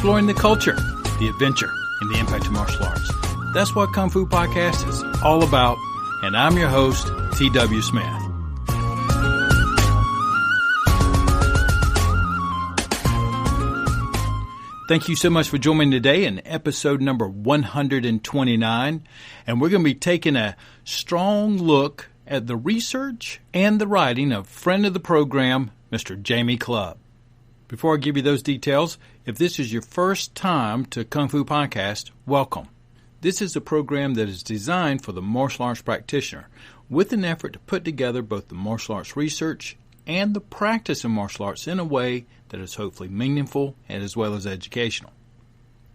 exploring the culture, the adventure, and the impact of martial arts. That's what Kung Fu Podcast is all about, and I'm your host, T.W. Smith. Thank you so much for joining me today in episode number 129, and we're going to be taking a strong look at the research and the writing of friend of the program, Mr. Jamie Clubb. Before I give you those details, if this is your first time to Kung Fu Podcast, welcome. This is a program that is designed for the martial arts practitioner with an effort to put together both the martial arts research and the practice of martial arts in a way that is hopefully meaningful and as well as educational.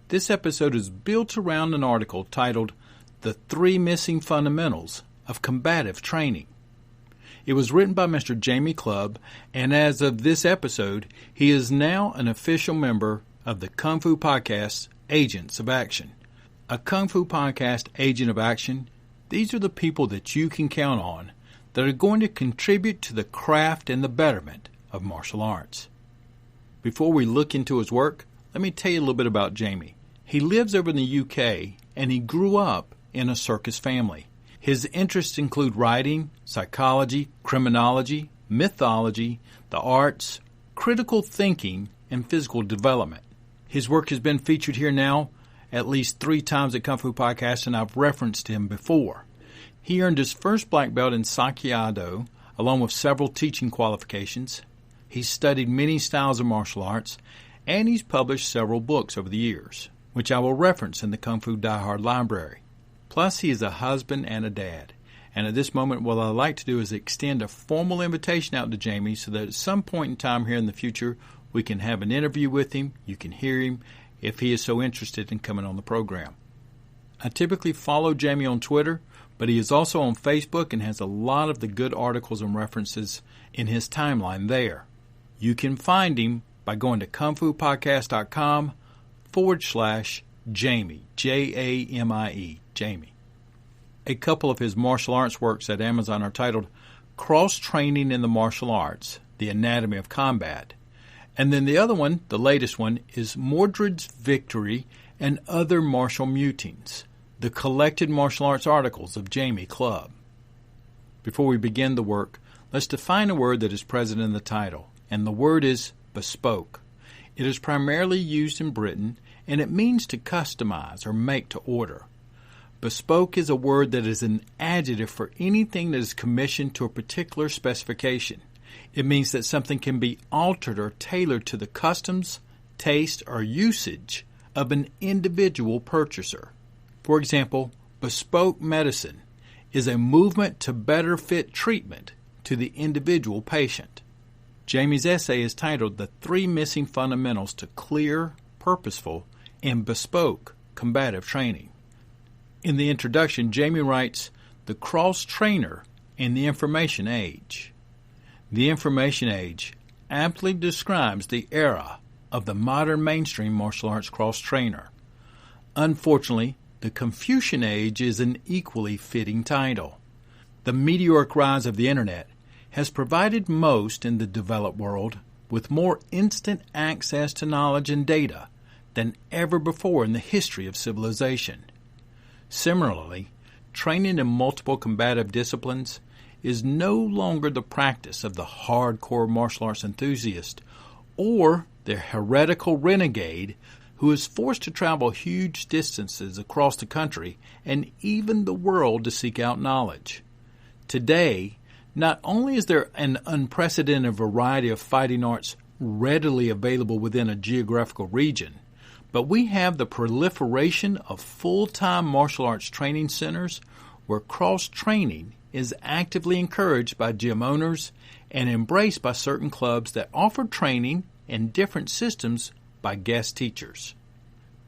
This episode is built around an article titled The 3 Missing Fundamentals of Combative Training. It was written by Mr. Jamie Clubb, and as of this episode, he is now an official member of the Kung Fu Podcast Agents of Action. A Kung Fu Podcast Agent of Action, these are the people that you can count on that are going to contribute to the craft and the betterment of martial arts. Before we look into his work, let me tell you a little bit about Jamie. He lives over in the UK, and he grew up in a circus family. His interests include writing, psychology, criminology, mythology, the arts, critical thinking, and physical development. His work has been featured here now at least 3 times at Kung Fu Podcast, and I've referenced him before. He earned his first black belt in Aikido, along with several teaching qualifications. He's studied many styles of martial arts, and he's published several books over the years, which I will reference in the Kung Fu Die Hard library. Plus, he is a husband and a dad. And at this moment, what I'd like to do is extend a formal invitation out to Jamie so that at some point in time here in the future, we can have an interview with him. You can hear him if he is so interested in coming on the program. I typically follow Jamie on Twitter, but he is also on Facebook and has a lot of the good articles and references in his timeline there. You can find him by going to kungfupodcast.com/Jamie, Jamie, Jamie. A couple of his martial arts works at Amazon are titled Cross-Training in the Martial Arts, The Anatomy of Combat. And then the other one, the latest one, is Mordred's Victory and Other Martial Mutings, the collected martial arts articles of Jamie Clubb. Before we begin the work, let's define a word that is present in the title, and the word is bespoke. It is primarily used in Britain, and it means to customize or make to order. Bespoke is a word that is an adjective for anything that is commissioned to a particular specification. It means that something can be altered or tailored to the customs, taste, or usage of an individual purchaser. For example, bespoke medicine is a movement to better fit treatment to the individual patient. Jamie's essay is titled The 3 Missing Fundamentals to Clear, Purposeful, and Bespoke Combative Training. In the introduction, Jamie writes, The Cross-Trainer in the Information Age. The Information Age aptly describes the era of the modern mainstream martial arts cross-trainer. Unfortunately, the Confucian Age is an equally fitting title. The meteoric rise of the Internet has provided most in the developed world with more instant access to knowledge and data than ever before in the history of civilization. Similarly, training in multiple combative disciplines is no longer the practice of the hardcore martial arts enthusiast or the heretical renegade who is forced to travel huge distances across the country and even the world to seek out knowledge. Today, not only is there an unprecedented variety of fighting arts readily available within a geographical region, but we have the proliferation of full-time martial arts training centers where cross-training is actively encouraged by gym owners and embraced by certain clubs that offer training in different systems by guest teachers.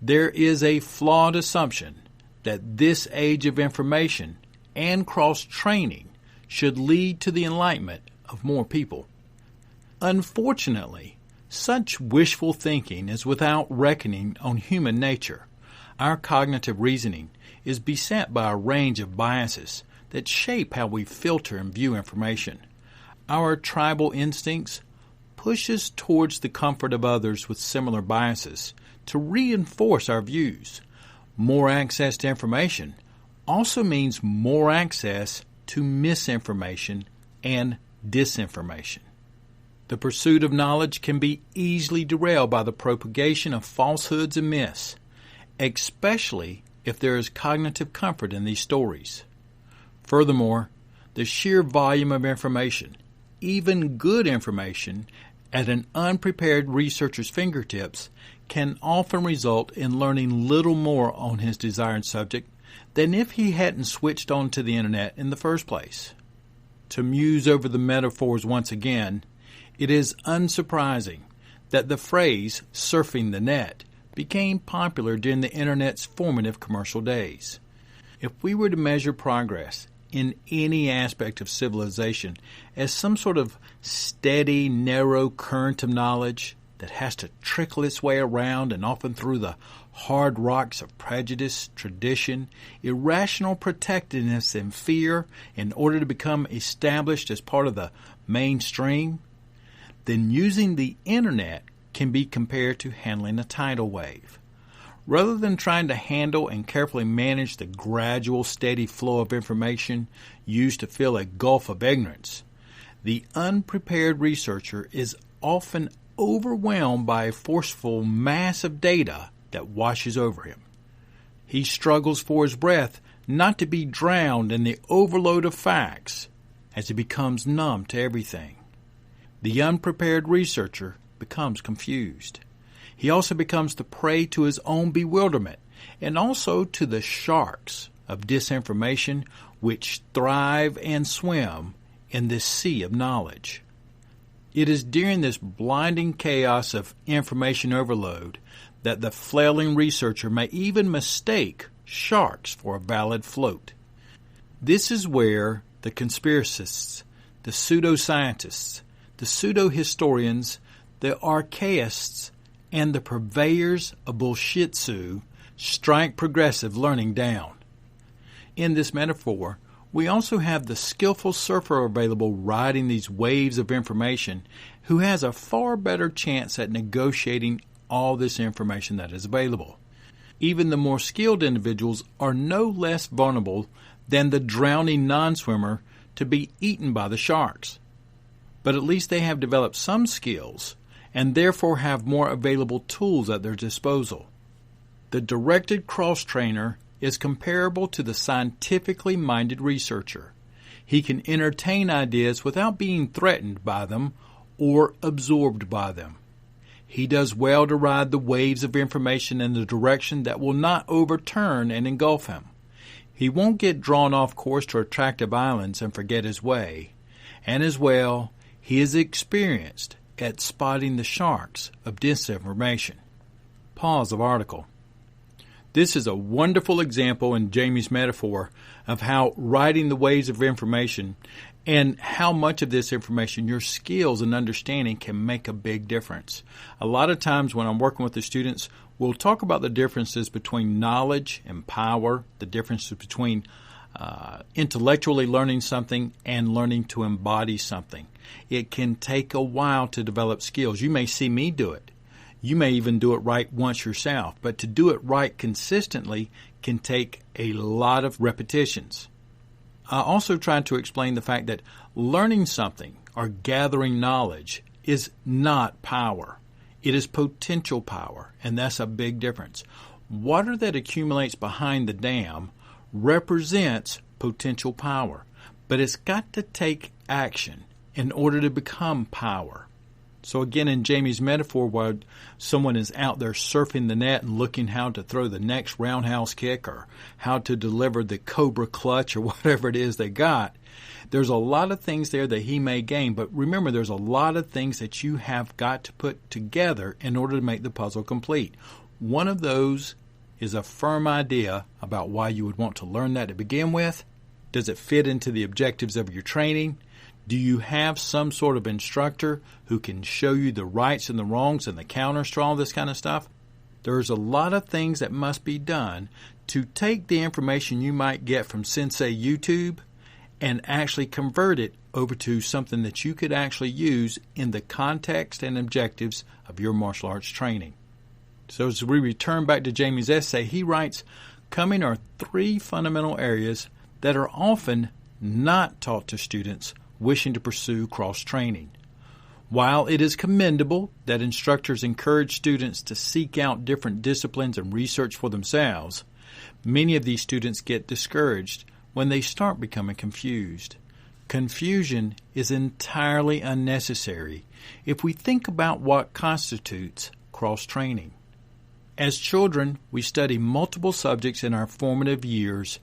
There is a flawed assumption that this age of information and cross-training should lead to the enlightenment of more people. Unfortunately, such wishful thinking is without reckoning on human nature. Our cognitive reasoning is beset by a range of biases that shape how we filter and view information. Our tribal instincts push us towards the comfort of others with similar biases to reinforce our views. More access to information also means more access to misinformation and disinformation. The pursuit of knowledge can be easily derailed by the propagation of falsehoods and myths, especially if there is cognitive comfort in these stories. Furthermore, the sheer volume of information, even good information, at an unprepared researcher's fingertips can often result in learning little more on his desired subject than if he hadn't switched on to the internet in the first place. To muse over the metaphors once again, it is unsurprising that the phrase surfing the net became popular during the internet's formative commercial days. If we were to measure progress in any aspect of civilization as some sort of steady, narrow current of knowledge that has to trickle its way around and often through the hard rocks of prejudice, tradition, irrational protectiveness, and fear in order to become established as part of the mainstream, then using the internet can be compared to handling a tidal wave. Rather than trying to handle and carefully manage the gradual, steady flow of information used to fill a gulf of ignorance, the unprepared researcher is often overwhelmed by a forceful mass of data that washes over him. He struggles for his breath not to be drowned in the overload of facts as he becomes numb to everything. The unprepared researcher becomes confused. He also becomes the prey to his own bewilderment and also to the sharks of disinformation which thrive and swim in this sea of knowledge. It is during this blinding chaos of information overload that the flailing researcher may even mistake sharks for a valid float. This is where the conspiracists, the pseudoscientists, the pseudo-historians, the archaists, and the purveyors of bullshitsu strike progressive learning down. In this metaphor, we also have the skillful surfer available riding these waves of information who has a far better chance at negotiating all this information that is available. Even the more skilled individuals are no less vulnerable than the drowning non-swimmer to be eaten by the sharks. But at least they have developed some skills and therefore have more available tools at their disposal. The directed cross-trainer is comparable to the scientifically minded researcher. He can entertain ideas without being threatened by them or absorbed by them. He does well to ride the waves of information in the direction that will not overturn and engulf him. He won't get drawn off course to attractive islands and forget his way. And as well, he is experienced at spotting the sharks of disinformation. Pause of article. This is a wonderful example in Jamie's metaphor of how riding the waves of information and how much of this information your skills and understanding can make a big difference. A lot of times when I'm working with the students, we'll talk about the differences between knowledge and power, the differences between intellectually learning something and learning to embody something. It can take a while to develop skills. You may see me do it. You may even do it right once yourself, but to do it right consistently can take a lot of repetitions. I also tried to explain the fact that learning something or gathering knowledge is not power. It is potential power, and that's a big difference. Water that accumulates behind the dam represents potential power, but it's got to take action in order to become power. So again, in Jamie's metaphor, while someone is out there surfing the net and looking how to throw the next roundhouse kick or how to deliver the cobra clutch or whatever it is they got, there's a lot of things there that he may gain. But remember, there's a lot of things that you have got to put together in order to make the puzzle complete. One of those is a firm idea about why you would want to learn that to begin with. Does it fit into the objectives of your training? Do you have some sort of instructor who can show you the rights and the wrongs and the counters to all this kind of stuff? There's a lot of things that must be done to take the information you might get from Sensei YouTube and actually convert it over to something that you could actually use in the context and objectives of your martial arts training. So as we return back to Jamie's essay, he writes, coming are 3 fundamental areas that are often not taught to students wishing to pursue cross-training. While it is commendable that instructors encourage students to seek out different disciplines and research for themselves, many of these students get discouraged when they start becoming confused. Confusion is entirely unnecessary if we think about what constitutes cross-training. As children, we study multiple subjects in our formative years,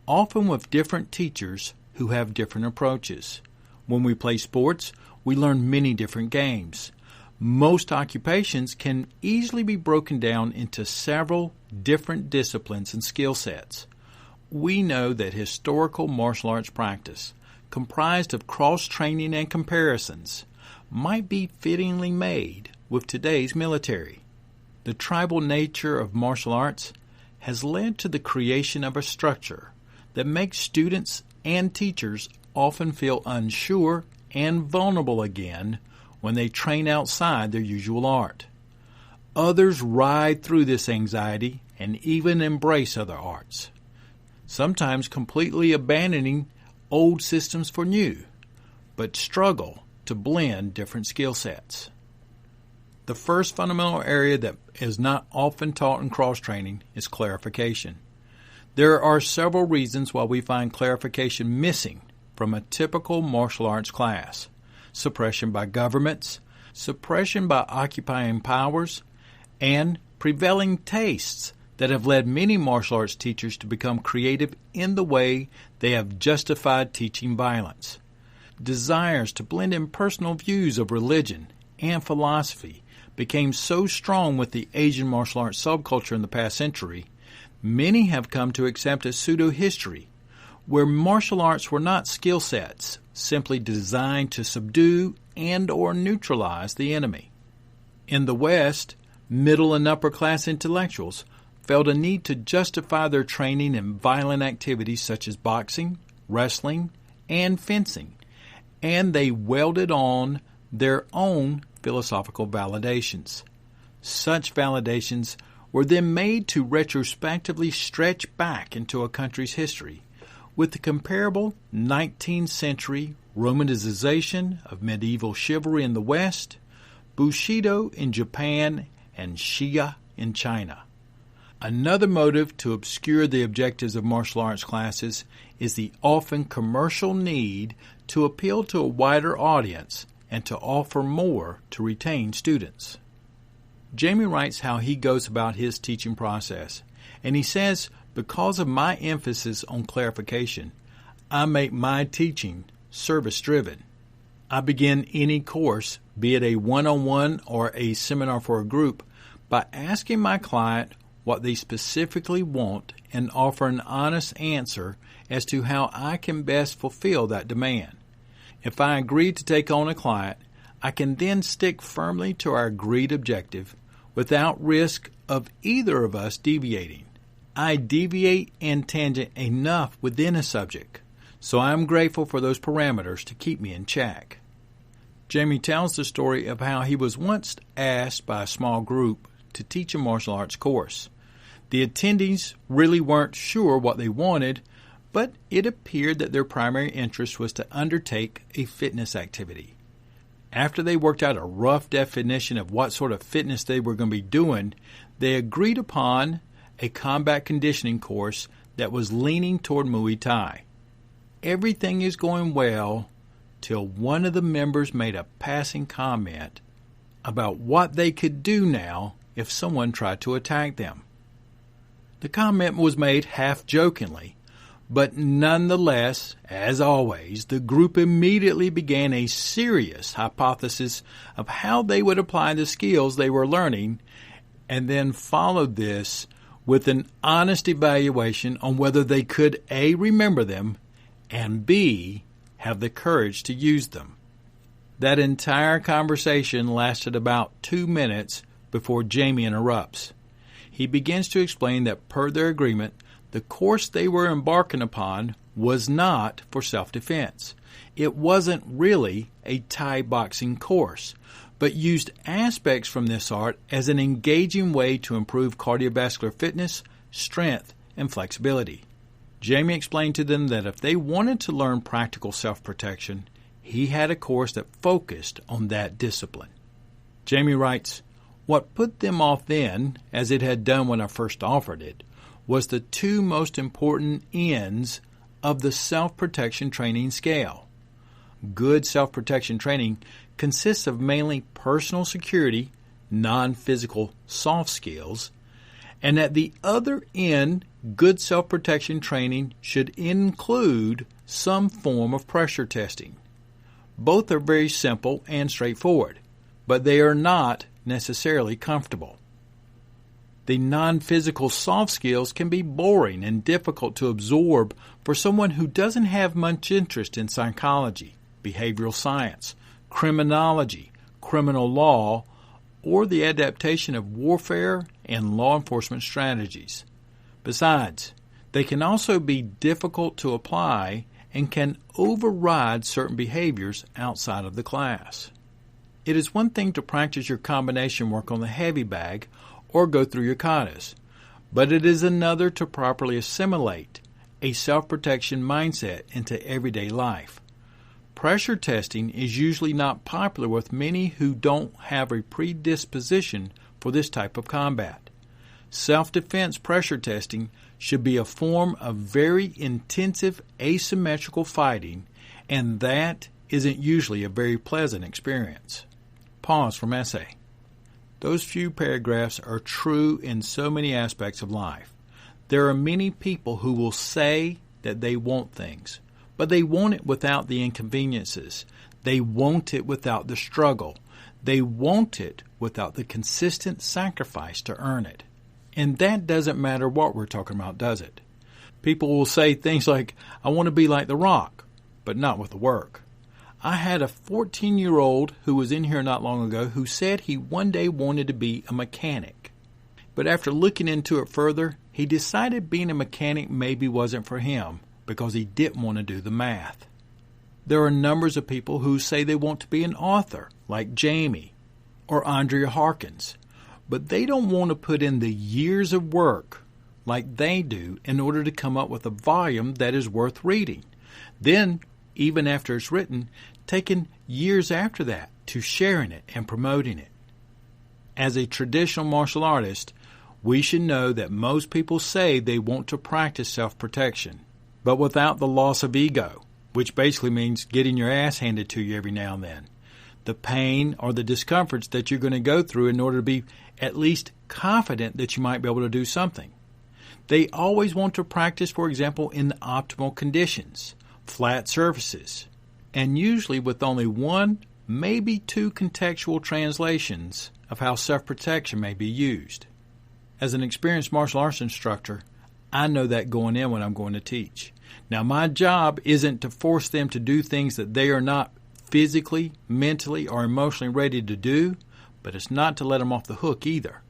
often with different teachers who have different approaches. When we play sports, we learn many different games. Most occupations can easily be broken down into several different disciplines and skill sets. We know that historical martial arts practice, comprised of cross-training and comparisons, might be fittingly made with today's military. The tribal nature of martial arts has led to the creation of a structure that makes students and teachers often feel unsure and vulnerable again when they train outside their usual art. Others ride through this anxiety and even embrace other arts, sometimes completely abandoning old systems for new, but struggle to blend different skill sets. The first fundamental area that is not often taught in cross-training is clarification. There are several reasons why we find clarification missing from a typical martial arts class: suppression by governments, suppression by occupying powers, and prevailing tastes that have led many martial arts teachers to become creative in the way they have justified teaching violence. Desires to blend in personal views of religion and philosophy became so strong with the Asian martial arts subculture in the past century, many have come to accept a pseudo-history where martial arts were not skill sets simply designed to subdue and or neutralize the enemy. In the West, middle and upper class intellectuals felt a need to justify their training in violent activities such as boxing, wrestling, and fencing, and they welded on their own philosophical validations. Such validations were then made to retrospectively stretch back into a country's history, with the comparable 19th century Romanization of medieval chivalry in the West, Bushido in Japan, and Shia in China. Another motive to obscure the objectives of martial arts classes is the often commercial need to appeal to a wider audience and to offer more to retain students. Jamie writes how he goes about his teaching process, and he says, because of my emphasis on clarification, I make my teaching service-driven. I begin any course, be it a one-on-one or a seminar for a group, by asking my client what they specifically want and offer an honest answer as to how I can best fulfill that demand. If I agree to take on a client, I can then stick firmly to our agreed objective without risk of either of us deviating. I deviate and tangent enough within a subject, so I am grateful for those parameters to keep me in check. Jamie tells the story of how he was once asked by a small group to teach a martial arts course. The attendees really weren't sure what they wanted, but it appeared that their primary interest was to undertake a fitness activity. After they worked out a rough definition of what sort of fitness they were going to be doing, they agreed upon a combat conditioning course that was leaning toward Muay Thai. Everything is going well till one of the members made a passing comment about what they could do now if someone tried to attack them. The comment was made half-jokingly, but nonetheless, as always, the group immediately began a serious hypothesis of how they would apply the skills they were learning, and then followed this with an honest evaluation on whether they could A, remember them, and B, have the courage to use them. That entire conversation lasted about 2 minutes before Jamie interrupts. He begins to explain that per their agreement, the course they were embarking upon was not for self-defense. It wasn't really a Thai boxing course, but used aspects from this art as an engaging way to improve cardiovascular fitness, strength, and flexibility. Jamie explained to them that if they wanted to learn practical self-protection, he had a course that focused on that discipline. Jamie writes, "What put them off then, as it had done when I first offered it, was the two most important ends of the self-protection training scale. Good self-protection training consists of mainly personal security, non-physical soft skills, and at the other end, good self-protection training should include some form of pressure testing. Both are very simple and straightforward, but they are not necessarily comfortable. The non-physical soft skills can be boring and difficult to absorb for someone who doesn't have much interest in psychology, behavioral science, criminology, criminal law, or the adaptation of warfare and law enforcement strategies. Besides, they can also be difficult to apply and can override certain behaviors outside of the class. It is one thing to practice your combination work on the heavy bag or go through your katas, but it is another to properly assimilate a self-protection mindset into everyday life. Pressure testing is usually not popular with many who don't have a predisposition for this type of combat. Self-defense pressure testing should be a form of very intensive asymmetrical fighting, and that isn't usually a very pleasant experience." Pause from essay. Those few paragraphs are true in so many aspects of life. There are many people who will say that they want things, but they want it without the inconveniences. They want it without the struggle. They want it without the consistent sacrifice to earn it. And that doesn't matter what we're talking about, does it? People will say things like, "I want to be like The Rock," but not with the work. I had a 14-year-old who was in here not long ago who said he one day wanted to be a mechanic. But after looking into it further, he decided being a mechanic maybe wasn't for him because he didn't want to do the math. There are numbers of people who say they want to be an author, like Jamie or Andrea Harkins, but they don't want to put in the years of work like they do in order to come up with a volume that is worth reading. Then, even after it's written, taking years after that to sharing it and promoting it. As a traditional martial artist, we should know that most people say they want to practice self-protection, but without the loss of ego, which basically means getting your ass handed to you every now and then. The pain or the discomforts that you're going to go through in order to be at least confident that you might be able to do something. They always want to practice, for example, in the optimal conditions, flat surfaces, and usually with only one, maybe two contextual translations of how self-protection may be used. As an experienced martial arts instructor, I know that going in when I'm going to teach. Now, my job isn't to force them to do things that they are not physically, mentally, or emotionally ready to do, but it's not to let them off the hook either.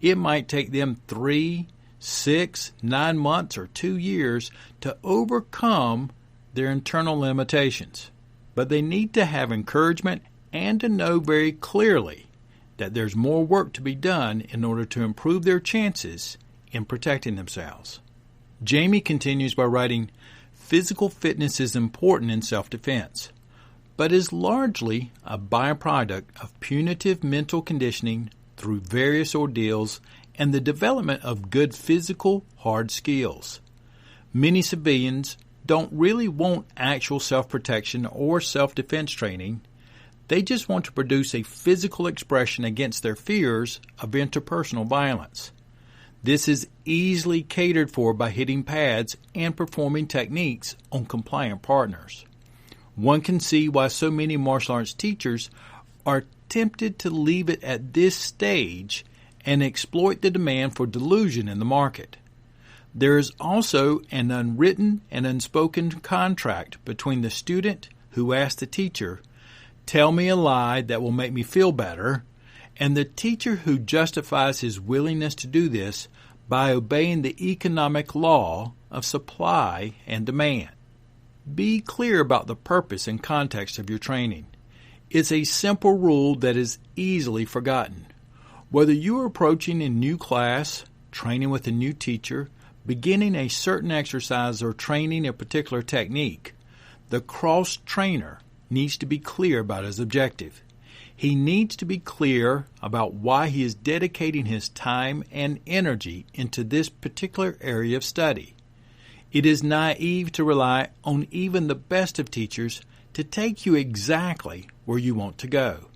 It might take them 3, 6, 9 months, or 2 years to overcome their internal limitations. But they need to have encouragement and to know very clearly that there's more work to be done in order to improve their chances in protecting themselves. Jamie continues by writing, "Physical fitness is important in self-defense, but is largely a byproduct of punitive mental conditioning through various ordeals and the development of good physical hard skills. Many civilians don't really want actual self-protection or self-defense training. They just want to produce a physical expression against their fears of interpersonal violence. This is easily catered for by hitting pads and performing techniques on compliant partners. One can see why so many martial arts teachers are tempted to leave it at this stage and exploit the demand for delusion in the market. There is also an unwritten and unspoken contract between the student who asks the teacher, "Tell me a lie that will make me feel better," and the teacher who justifies his willingness to do this by obeying the economic law of supply and demand. Be clear about the purpose and context of your training. It's a simple rule that is easily forgotten. Whether you are approaching a new class, training with a new teacher, beginning a certain exercise, or training a particular technique, the cross-trainer needs to be clear about his objective. He needs to be clear about why he is dedicating his time and energy into this particular area of study. It is naive to rely on even the best of teachers to take you exactly where you want to go.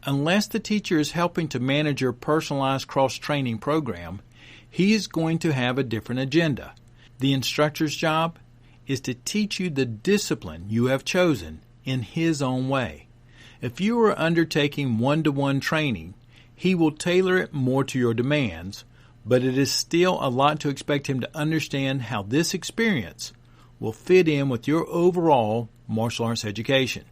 Unless the teacher is helping to manage your personalized cross-training program, he is going to have a different agenda. The instructor's job is to teach you the discipline you have chosen in his own way. If you are undertaking one-to-one training, he will tailor it more to your demands, but it is still a lot to expect him to understand how this experience will fit in with your overall martial arts education.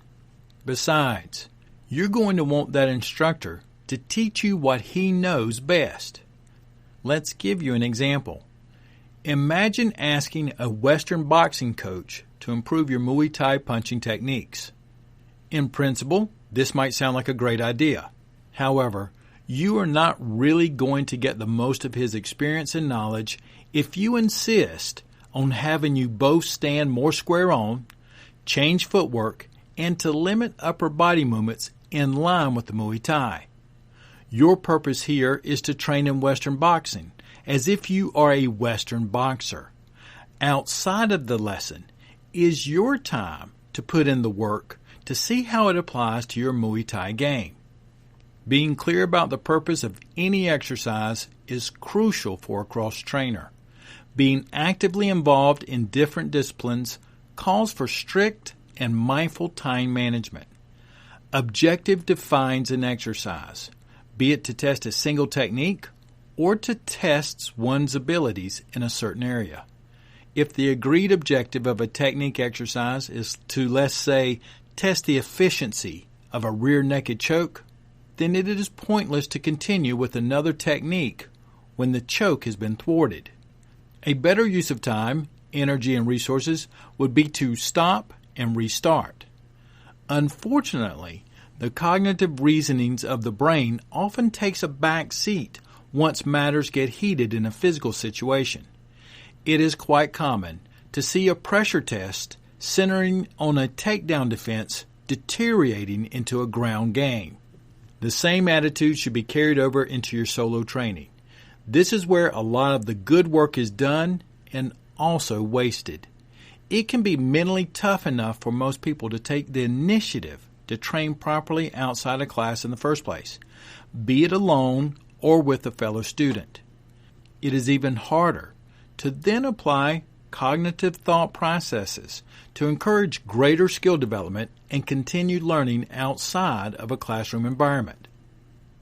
Besides, you're going to want that instructor to teach you what he knows best. Let's give you an example. Imagine asking a Western boxing coach to improve your Muay Thai punching techniques. In principle, this might sound like a great idea. However, you are not really going to get the most of his experience and knowledge if you insist on having you both stand more square on, change footwork, and to limit upper body movements in line with the Muay Thai. Your purpose here is to train in Western boxing as if you are a Western boxer. Outside of the lesson is your time to put in the work to see how it applies to your Muay Thai game. Being clear about the purpose of any exercise is crucial for a cross-trainer. Being actively involved in different disciplines calls for strict and mindful time management. Objective defines an exercise, be it to test a single technique or to test one's abilities in a certain area. If the agreed objective of a technique exercise is to, let's say, test the efficiency of a rear naked choke, then it is pointless to continue with another technique when the choke has been thwarted. A better use of time, energy, and resources would be to stop and restart. Unfortunately, the cognitive reasonings of the brain often takes a back seat once matters get heated in a physical situation. It is quite common to see a pressure test centering on a takedown defense deteriorating into a ground game. The same attitude should be carried over into your solo training. This is where a lot of the good work is done and also wasted. It can be mentally tough enough for most people to take the initiative to train properly outside of class in the first place, be it alone or with a fellow student. It is even harder to then apply cognitive thought processes to encourage greater skill development and continued learning outside of a classroom environment.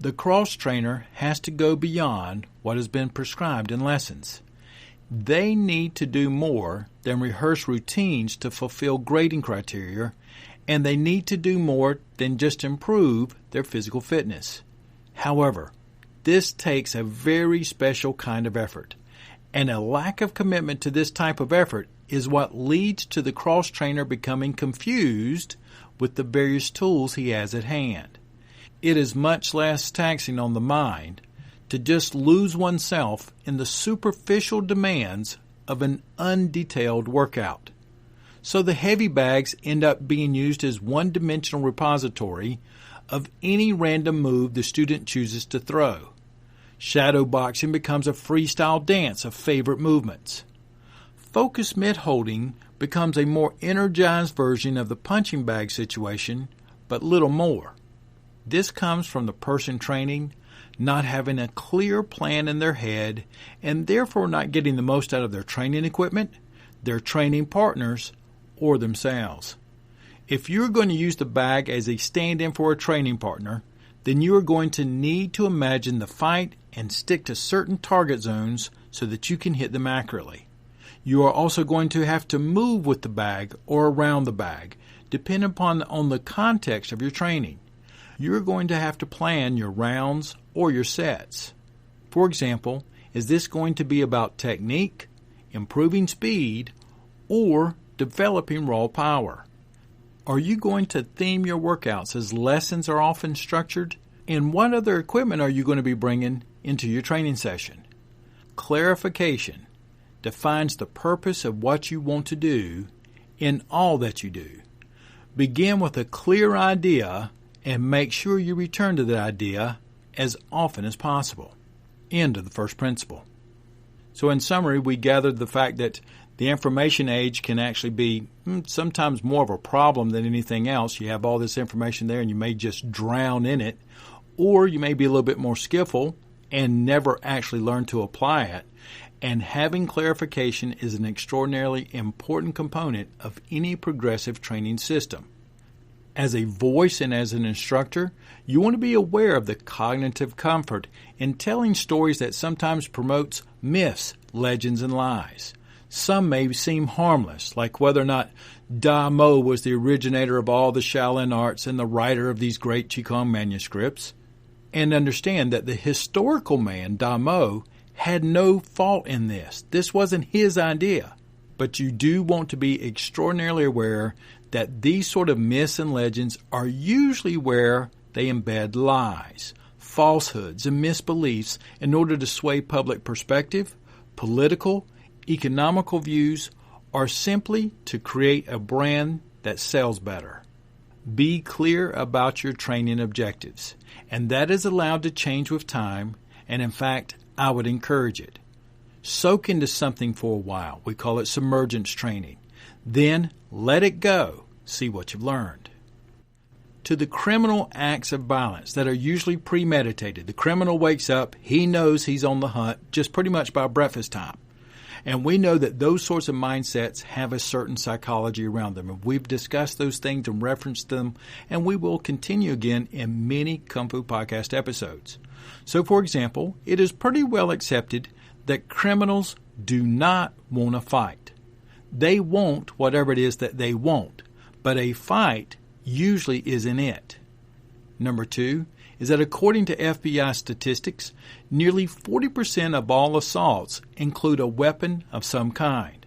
The cross-trainer has to go beyond what has been prescribed in lessons. They need to do more than rehearse routines to fulfill grading criteria, and they need to do more than just improve their physical fitness. However, this takes a very special kind of effort, and a lack of commitment to this type of effort is what leads to the cross-trainer becoming confused with the various tools he has at hand. It is much less taxing on the mind to just lose oneself in the superficial demands of an undetailed workout. So the heavy bags end up being used as one-dimensional repository of any random move the student chooses to throw. Shadow boxing becomes a freestyle dance of favorite movements. Focus mid-holding becomes a more energized version of the punching bag situation, but little more. This comes from the person training not having a clear plan in their head and therefore not getting the most out of their training equipment, their training partners, or themselves. If you're going to use the bag as a stand-in for a training partner, then you are going to need to imagine the fight and stick to certain target zones so that you can hit them accurately. You are also going to have to move with the bag or around the bag, depending on the context of your training. You're going to have to plan your rounds or your sets. For example, is this going to be about technique, improving speed, or developing raw power? Are you going to theme your workouts as lessons are often structured? And what other equipment are you going to be bringing into your training session? Clarification defines the purpose of what you want to do in all that you do. Begin with a clear idea and make sure you return to that idea as often as possible. End of the first principle. So in summary, we gathered the fact that the information age can actually be sometimes more of a problem than anything else. You have all this information there and you may just drown in it, or you may be a little bit more skillful and never actually learn to apply it. And having clarification is an extraordinarily important component of any progressive training system. As a voice and as an instructor, you want to be aware of the cognitive comfort in telling stories that sometimes promotes myths, legends, and lies. Some may seem harmless, like whether or not Da Mo was the originator of all the Shaolin arts and the writer of these great Qigong manuscripts. And understand that the historical man, Da Mo, had no fault in this. This wasn't his idea. But you do want to be extraordinarily aware that these sort of myths and legends are usually where they embed lies, falsehoods, and misbeliefs in order to sway public perspective, political, economical views, or simply to create a brand that sells better. Be clear about your training objectives, and that is allowed to change with time, and in fact, I would encourage it. Soak into something for a while. We call it submergence training. Then let it go. See what you've learned. To the criminal acts of violence that are usually premeditated. The criminal wakes up, he knows he's on the hunt just pretty much by breakfast time. And we know that those sorts of mindsets have a certain psychology around them. And we've discussed those things and referenced them, and we will continue again in many Kung Fu Podcast episodes. So, for example, it is pretty well accepted that criminals do not want to fight. They want whatever it is that they want, but a fight usually isn't it. Number 2 is that according to FBI statistics, nearly 40% of all assaults include a weapon of some kind.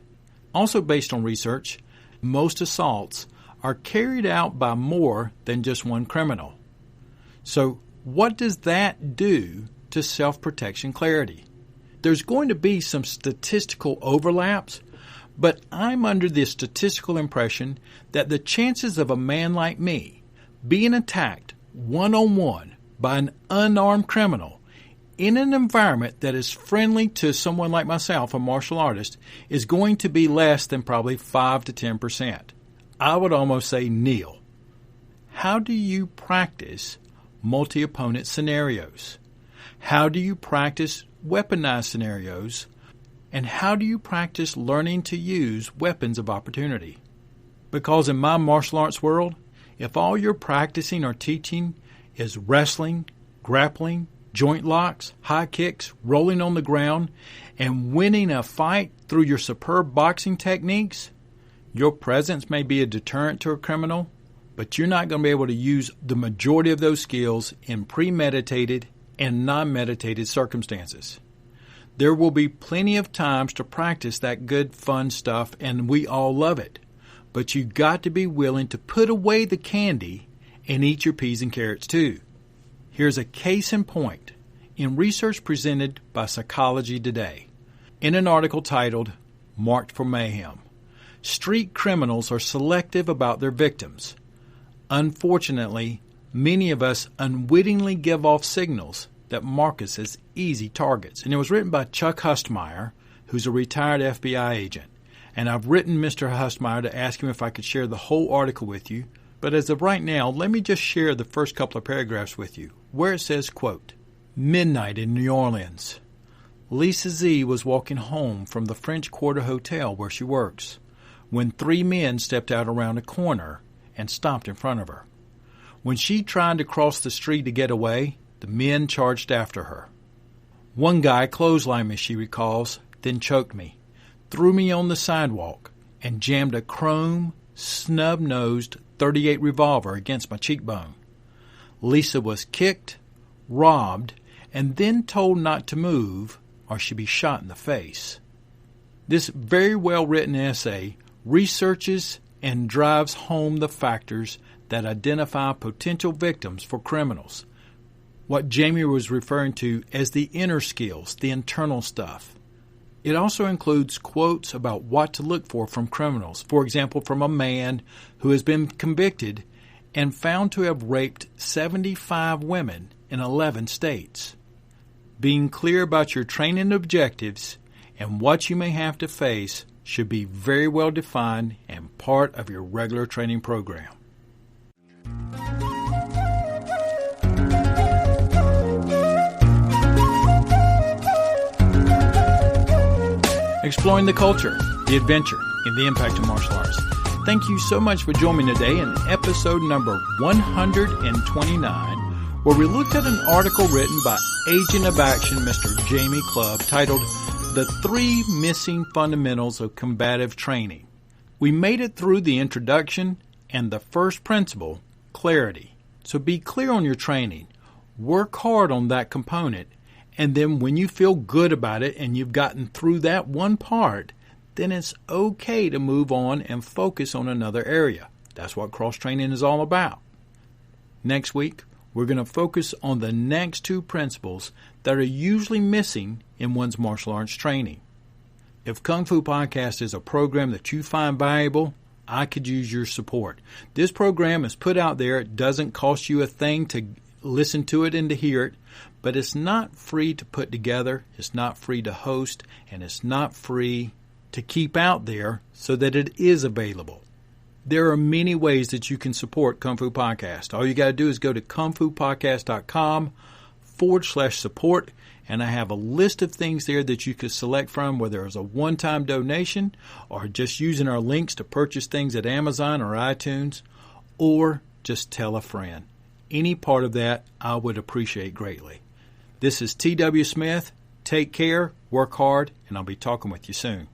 Also based on research, most assaults are carried out by more than just one criminal. So what does that do to self-protection clarity? There's going to be some statistical overlaps, but I'm under the statistical impression that the chances of a man like me being attacked one-on-one by an unarmed criminal in an environment that is friendly to someone like myself, a martial artist, is going to be less than probably 5 to 10%. I would almost say nil. How do you practice multi-opponent scenarios? How do you practice weaponized scenarios? And how do you practice learning to use weapons of opportunity? Because in my martial arts world, if all you're practicing or teaching is wrestling, grappling, joint locks, high kicks, rolling on the ground, and winning a fight through your superb boxing techniques, your presence may be a deterrent to a criminal, but you're not going to be able to use the majority of those skills in premeditated and non-meditated circumstances. There will be plenty of times to practice that good, fun stuff, and we all love it. But you've got to be willing to put away the candy and eat your peas and carrots too. Here's a case in point in research presented by Psychology Today in an article titled, Marked for Mayhem. Street criminals are selective about their victims. Unfortunately, many of us unwittingly give off signals that mark us as easy targets. And it was written by Chuck Hustmeyer, who's a retired FBI agent. And I've written Mr. Hustmeyer to ask him if I could share the whole article with you. But as of right now, let me just share the first couple of paragraphs with you, where it says, quote, Midnight in New Orleans. Lisa Z was walking home from the French Quarter Hotel where she works when 3 men stepped out around a corner and stopped in front of her. When she tried to cross the street to get away, the men charged after her. One guy clotheslined me, she recalls, then choked me, threw me on the sidewalk, and jammed a chrome, snub-nosed .38 revolver against my cheekbone. Lisa was kicked, robbed, and then told not to move or she'd be shot in the face. This very well-written essay researches and drives home the factors that identify potential victims for criminals. What Jamie was referring to as the inner skills, the internal stuff. It also includes quotes about what to look for from criminals. For example, from a man who has been convicted and found to have raped 75 women in 11 states. Being clear about your training objectives and what you may have to face should be very well defined and part of your regular training program. Exploring the culture, the adventure, and the impact of martial arts. Thank you so much for joining me today in episode number 129, where we looked at an article written by Agent of Action Mr. Jamie Clubb titled The 3 Missing Fundamentals of Combative Training. We made it through the introduction and the first principle, clarity. So be clear on your training. Work hard on that component. And then when you feel good about it and you've gotten through that one part, then it's okay to move on and focus on another area. That's what cross-training is all about. Next week, we're going to focus on the next 2 principles that are usually missing in one's martial arts training. If Kung Fu Podcast is a program that you find valuable, I could use your support. This program is put out there. It doesn't cost you a thing to listen to it and to hear it, but it's not free to put together, it's not free to host, and it's not free to keep out there so that it is available. There are many ways that you can support Kung Fu Podcast. All you got to do is go to kungfupodcast.com/support, and I have a list of things there that you could select from, whether it's a one-time donation or just using our links to purchase things at Amazon or iTunes, or just tell a friend. Any part of that I would appreciate greatly. This is T.W. Smith. Take care, work hard, and I'll be talking with you soon.